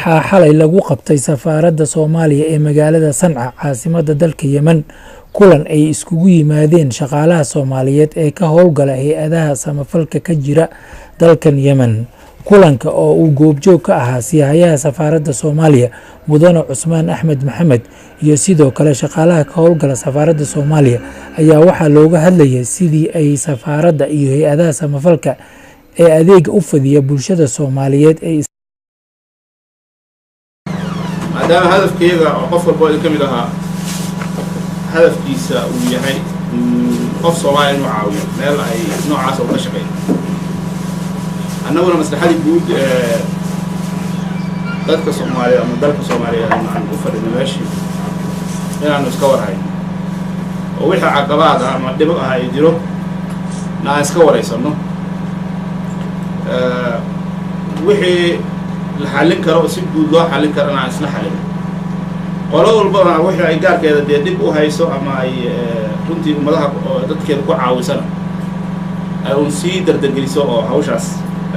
waxaa xalay lagu qabtay safaaradda Soomaaliya ee magaalada Sanca caasimadda dalka Yemen kulan ay iskugu yimaadeen shaqaalaha Soomaaliyeed ee ka howlgala hay'adaha samafalka ka jira dalkan Yemen. kulanka oo uu goobjoog ka ahaa siyahayaha safaaradda Soomaaliya Mudane Cusmaan Axmed Maxamed iyo sidoo kale shaqaalaha ka howlgala safaaradda Soomaaliya ayaa waxaa looga hadlayay sidii ay safaaradda iyo hay'adaha samafalka ee adeega u fadiya bulshada Soomaaliyeed ay maadaama hadafkeeda qof walba oo ka mid ahaa hadafkiisa uu yahay qof Soomaali inuu caawiyo meel ay noocaas uga shaqeeyaan annaguna maslaxadii guud dadka Soomaaliya ama dalka Soomaaliya aan u fadhino meeshii inaanu iska warhayn oo wixii caqabad ah ama dhib ah ay jiro na iska wareysano wixii la xalin karo si guud loo xalin karana isla xalin qolo walba wixii ay gaarkeeda dib u hayso ama ay runtii umadaha dadkeeda ku caawisana ay sii dardageliso oo hawshaas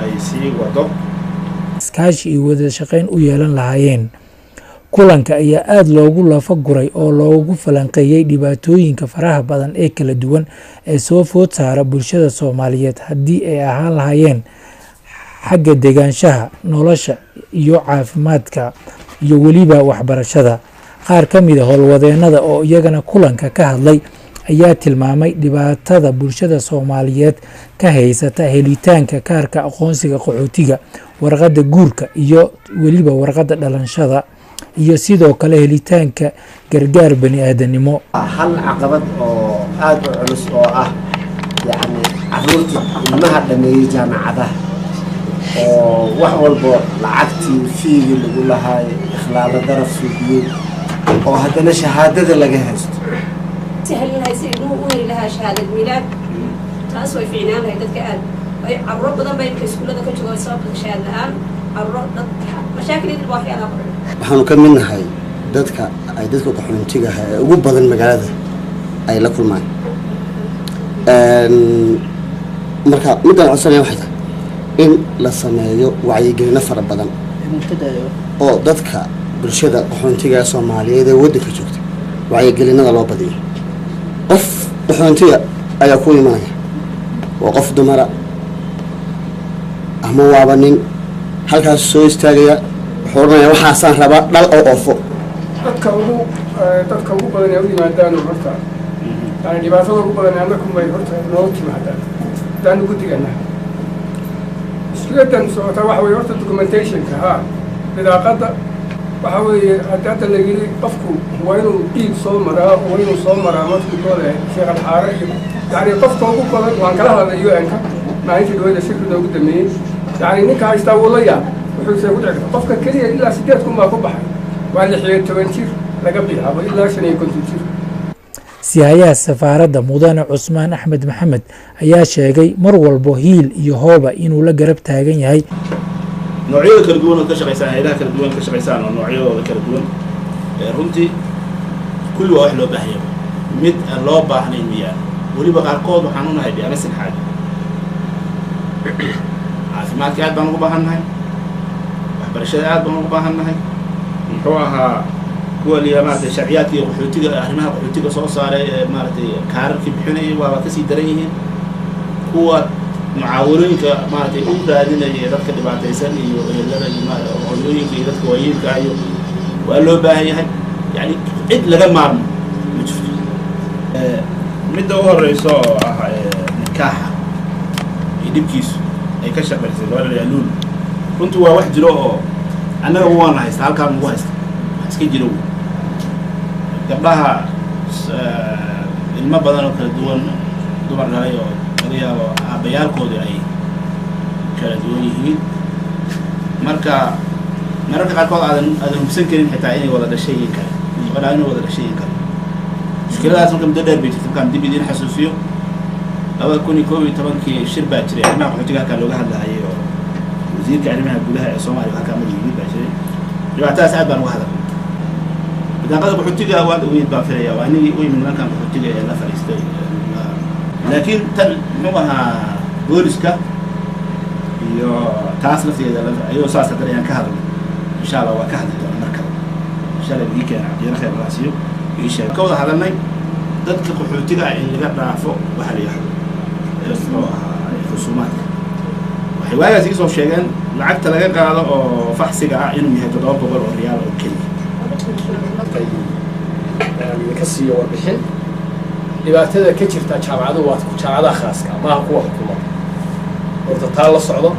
ay sii wado iskaashi iyo wada shaqayn u yeelan lahaayeen. kulanka ayaa aad loogu lafaguray oo loogu falanqeeyay dhibaatooyinka faraha badan ee kala duwan ee soo food saara bulshada Soomaaliyeed haddii ay ahaan lahaayeen xagga degaanshaha nolosha iyo caafimaadka iyo weliba waxbarashada. qaar ka mid ah howlwadeennada oo iyagana kulanka ka hadlay ayaa tilmaamay dhibaatada bulshada Soomaaliyeed ka haysata helitaanka kaarka aqoonsiga qaxootiga, warqadda guurka iyo weliba warqadda dhalanshada iyo sidoo kale helitaanka gargaar bani'aadanimo. hal caqabad oo aad u culus oo ah yani carruurta ilmaha dhameeyay jaamacadaha oo wax walba lacagtii fiigi lagu lahaay ikhlaala daraf suuqiyey oo haddana shahaadada laga haysto سهل لها يصير مو لها شهادة ميلاد تاسوي في عنان هاي دتك عروض بدن بين كسكولة دك جوا صاب شهادة الآن عروض مشاكل الواحد على قرن. waxaanu ka mid nahay dadka ay dadka qaxoontiga ah ugu badan magaalada ay la kulmaan marka midaan codsanaya waxay tahay in la sameeyo wacyigelin fara badan oo dadka bulshada qaxoontiga Soomaaliyeed ee waddanka joogta wacyigelinada loo badiyo. qof qaxoontiga ayaa ku imanaya waa qof dumara ama waaba nin halkaas soo istaagaya wuxuu oranayaa waxaasaan rabaa dhal oo oofo dadka ugu badan ee u yimaadaan horta yani dhibaatada ugu badan ee annagu bay horta noo timaadaan haddaan ugu diganahay mushkiladan socota waxa weeye horta documentationka bidaaqadda waxa weeye hadda la yiri qofku waa inuu dhiig soo maraa oo inuu soo maraa markii sheekh alxaare yani qofka ugu badan waan kala hadlay UN-ka maalintii dowladda shirkada ugu dameeyay yani ninka haysta walaya wuxuu soo ku dhigay qofka kaliya ilaa 8 kun baa ku baxay waa 16 jir laga bilaabo ilaa 50 jir. siyahayaha safaaradda Mudane Cusmaan Axmed Maxamed ayaa sheegay mar walba hiil iyo hooba inuu la garab taagan yahay noocyada kala duwan oo ka shaqeysaan hay'adaha kala duwan ka shaqeysaan oo noocyadooda kala duwan runtii kulli waa wax loo baahan yahay mid aan loo baahnayn miyaan weliba qaarkood waxaan u nahay dhibaatooyin xaal caafimaadka aad baan ugu baahannahay waxbarashada aad baan ugu baahannahay muxuu ahaa kuwa maaragtay sharciyaadka iyo qaxootiga arrimaha qaxootiga soo saaray maaragtay kaararkii bixinayay waaba kasii daran yihiin kuwa mucaawiloyinka maaragtay u raadinaya dadka dhibaataysan iyo ehelada iyo hooyooyinka iyo dadka waayeelka iyo waa loo baahan yahay yani cid laga maarmo ma jirto. midda u horeyso oo ah nikaaxa iyo dhibkiisu ay ka shaqeysay gabadha yaaluul runtii waa wax jiro oo annaga waana haysta halkaan ugu haysta wax iska jiro gabdhaha ilmo badan oo kala duwan dumar dhalay oo laga aabbayaalkooda ay kala duwan yihiin marka mararka qaarkood aadan hubsan karin xitaa inay wada dhashayin kale gabadha inay wada dhashayin kale mushkiladaas marka muddo dheer bay jirtay markaan dib idiin xasuusiyo 2011 shir baa jiray arrimaha qaxootiga halkaa looga hadlayay oo wasiirka arrimaha gudaha ee Soomaaliya halkaa madaxweyne baa jiray dhibaatadaas aad baan uga hadalnay bidaaqada qaxootiga waa weyn baan filayaa waa inay u yimid markaan qaxootiga ee la fariistay laakiin tan muxuu ahaa booliska iyo taas lafteeda ayuu saas haddana ka hadlay insha allah waa ka hadli doona mar kale shalay ii keena cabdiyana khayr alaasiyo ii sheeg ka wada hadalnay dadka qaxootiga in laga dhaafo waxa la yidhahdo muxuu ahaa xusuumaadka waxay waagaas ii soo sheegeen lacagta laga qaado oo faxsiga ah inuu yahay 700 oo riyaal oo keliya ka siiyo warbixin dhibaatada ka jirta jaamacadu waa jaamacadaha khaaska maaha kuwa xukuumadda horta taa la socdo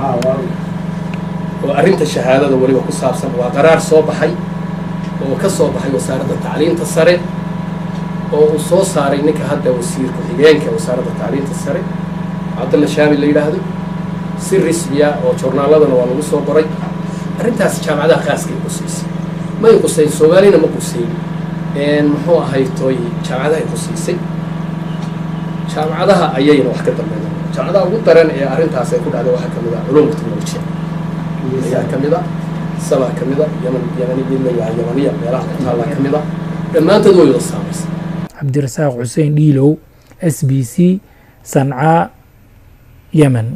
oo arrinta shahaadada weliba ku saabsan waa qaraar soo baxay oo ka soo baxay wasaaradda tacliinta sare oo uu soo saaray ninka hadda wasiir ku-xigeenka wasaaradda tacliinta sare cabdalla shaamil la yidhaahdo si rismiya oo joornaaladana waa lagu soo qoray arrintaas jaamacadaha khaaska ay qusaysay may qusayn soomaalina ma qusayn muxuu ahay tooy jaamacadaha ay qusaysay jaamacadaha ayayna wax ka dambeeyaan jaamacadaha ugu daran ee arrintaas ay ku dhacday waxaa kamid ah culuumka teknolojiya ayaa kamid ah saba kamid ah yamaniya meelaha taalla kamid ah dhammaantood way wada saamaysa cabdirasaaq xuseen dhiilow SBC Sanca Yemen.